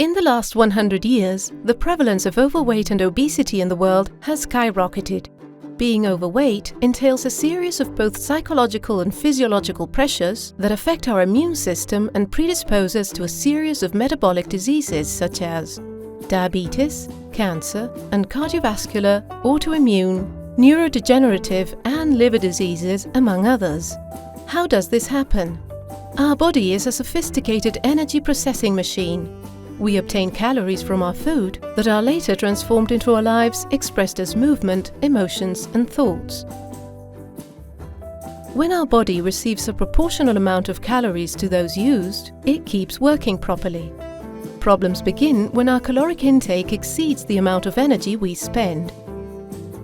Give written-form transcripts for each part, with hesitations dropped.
In the last 100 years, the prevalence of overweight and obesity in the world has skyrocketed. Being overweight entails a series of both psychological and physiological pressures that affect our immune system and predispose us to a series of metabolic diseases such as diabetes, cancer, and cardiovascular, autoimmune, neurodegenerative, and liver diseases, among others. How does this happen? Our body is a sophisticated energy processing machine. We obtain calories from our food that are later transformed into our lives, expressed as movement, emotions, and thoughts. When our body receives a proportional amount of calories to those used, it keeps working properly. Problems begin when our caloric intake exceeds the amount of energy we spend.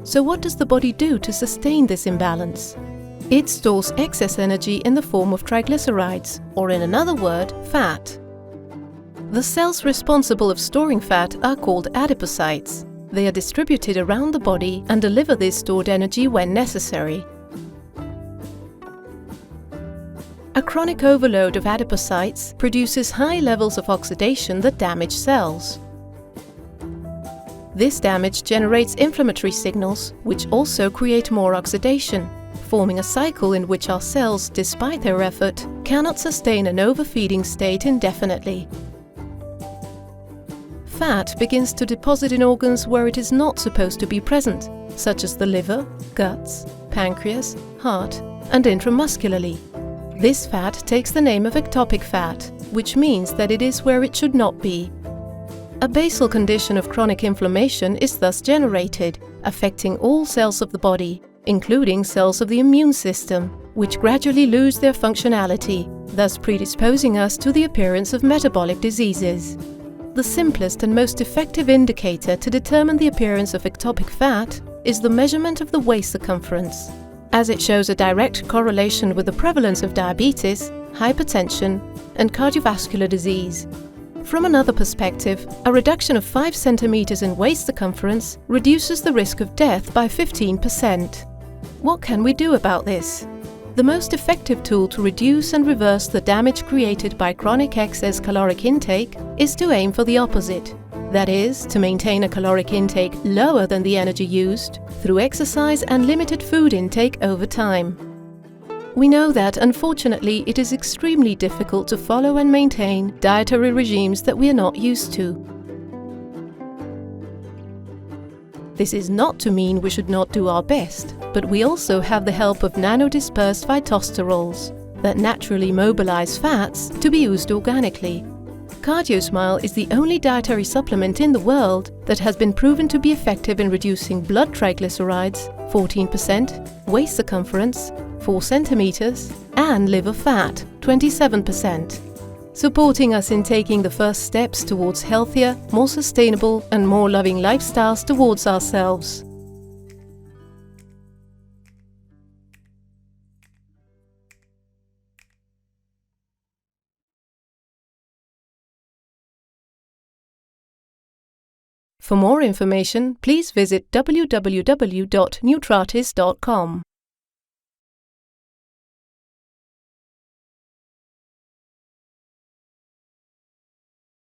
So what does the body do to sustain this imbalance? It stores excess energy in the form of triglycerides, or in another word, fat. The cells responsible of storing fat are called adipocytes. They are distributed around the body and deliver this stored energy when necessary. A chronic overload of adipocytes produces high levels of oxidation that damage cells. This damage generates inflammatory signals, which also create more oxidation, forming a cycle in which our cells, despite their effort, cannot sustain an overfeeding state indefinitely. Fat begins to deposit in organs where it is not supposed to be present, such as the liver, guts, pancreas, heart, and intramuscularly. This fat takes the name of ectopic fat, which means that it is where it should not be. A basal condition of chronic inflammation is thus generated, affecting all cells of the body, including cells of the immune system, which gradually lose their functionality, thus predisposing us to the appearance of metabolic diseases. The simplest and most effective indicator to determine the appearance of ectopic fat is the measurement of the waist circumference, as it shows a direct correlation with the prevalence of diabetes, hypertension, and cardiovascular disease. From another perspective, a reduction of 5 centimeters in waist circumference reduces the risk of death by 15%. What can we do about this? The most effective tool to reduce and reverse the damage created by chronic excess caloric intake is to aim for the opposite. That is, to maintain a caloric intake lower than the energy used through exercise and limited food intake over time. We know that, unfortunately, it is extremely difficult to follow and maintain dietary regimes that we are not used to. This is not to mean we should not do our best, but we also have the help of nano-dispersed phytosterols that naturally mobilize fats to be used organically. Cardiosmile is the only dietary supplement in the world that has been proven to be effective in reducing blood triglycerides 14%, waist circumference 4 centimeters, and liver fat 27%. Supporting us in taking the first steps towards healthier, more sustainable, and more loving lifestyles towards ourselves. For more information, please visit www.nutratis.com.